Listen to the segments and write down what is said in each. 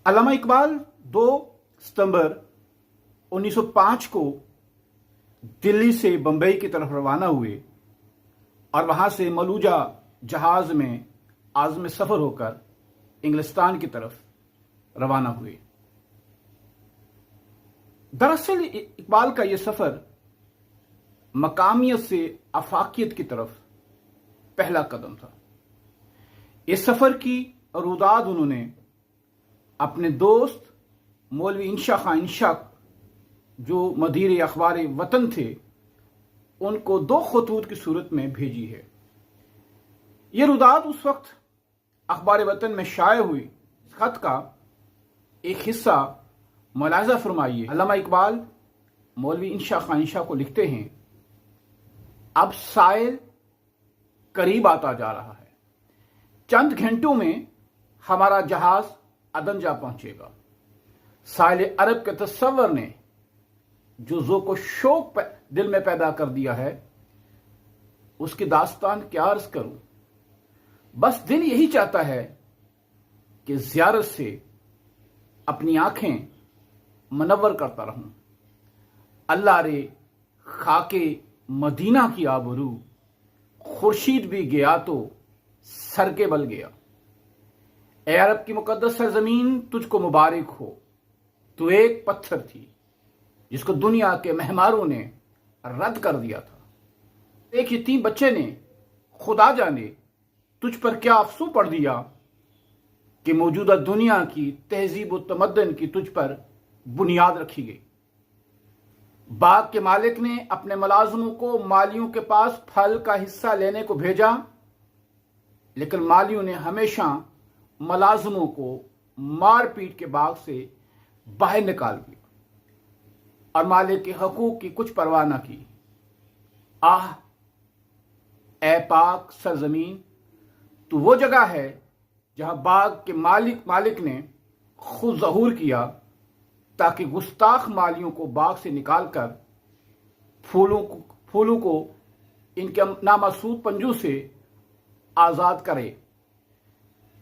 अल्लामा इकबाल 2 सितंबर 1905 को दिल्ली से बंबई की तरफ रवाना हुए और वहां से मलूजा जहाज में आज़म सफर होकर इंग्लिस्तान की तरफ रवाना हुए। दरअसल इकबाल का यह सफर मकामियत से आफाकियत की तरफ पहला कदम था। इस सफर की रुदाद उन्होंने अपने दोस्त मौलवी इंशा खां इंशा, जो मदीर अखबार वतन थे, उनको 2 खतूत की सूरत में भेजी है। यह रुदाद उस वक्त अखबार वतन में शाये हुई। इस खत का एक हिस्सा मुलाहिजा फरमाइए। अल्लामा इकबाल मौलवी इंशा खां इंशा को लिखते हैं, अब साइल करीब आता जा रहा है। चंद घंटों में हमारा जहाज अदन जा पहुंचेगा। साहिल अरब के तस्वर ने जो ज़ोक़ शौक दिल में पैदा कर दिया है, उसकी दास्तान क्या अर्ज करूं। बस दिल यही चाहता है कि ज़ियारत से अपनी आंखें मनव्वर करता रहूं। अल्लाह रे खाके मदीना की आबरू, खुर्शीद भी गया तो सर के बल गया। ए अरब की मुकद्दस सरजमीन, तुझको मुबारक हो। तू एक पत्थर थी जिसको दुनिया के मेहमारों ने रद्द कर दिया था। एक यतीम बच्चे ने खुदा जाने तुझ पर क्या अफसू पड़ दिया कि मौजूदा दुनिया की तहजीब व तमद्दन की तुझ पर बुनियाद रखी गई। बाग के मालिक ने अपने मुलाजिमों को मालियों के पास फल का हिस्सा लेने को भेजा, लेकिन मालियों ने हमेशा मुलाजिमों को मार पीट के बाग से बाहर निकाल दिया और मालिक के हकूक की कुछ परवाह न की। आह ए पाक सरजमीन, तू वो जगह है जहां बाग के मालिक ने खुद ज़हूर किया ताकि गुस्ताख मालियों को बाग से निकालकर फूलों को इनके नामासूद पंजों से आज़ाद करे।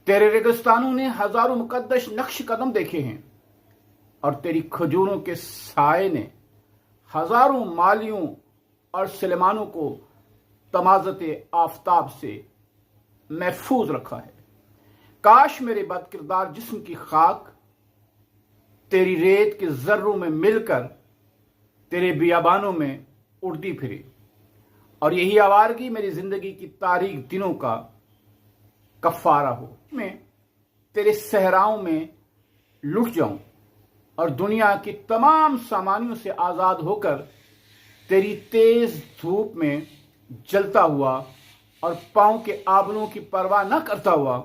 तेरे रेगिस्तानों ने हजारों मुकद्दस नक्श कदम देखे हैं और तेरी खजूरों के साए ने हजारों मालियों और सलेमानों को तमाज़त आफताब से महफूज रखा है। काश मेरे बदकिरदार जिस्म की खाक तेरी रेत के जर्रों में मिलकर तेरे बियाबानों में उड़ती फिरे और यही आवारगी मेरी जिंदगी की तारीख दिनों का कफारा हो। मैं तेरे सहराओं में लुट जाऊं और दुनिया की तमाम सामानियों से आज़ाद होकर तेरी तेज धूप में जलता हुआ और पांव के आबरों की परवाह न करता हुआ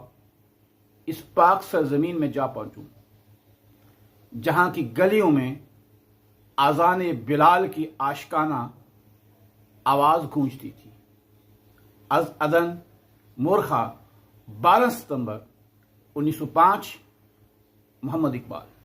इस पाक सरजमीन में जा पहुंचूं, जहां की गलियों में आज़ान बिलाल की आशिकाना आवाज गूंजती थी। अदन मोरखा 12 सितंबर 1905। मोहम्मद इकबाल।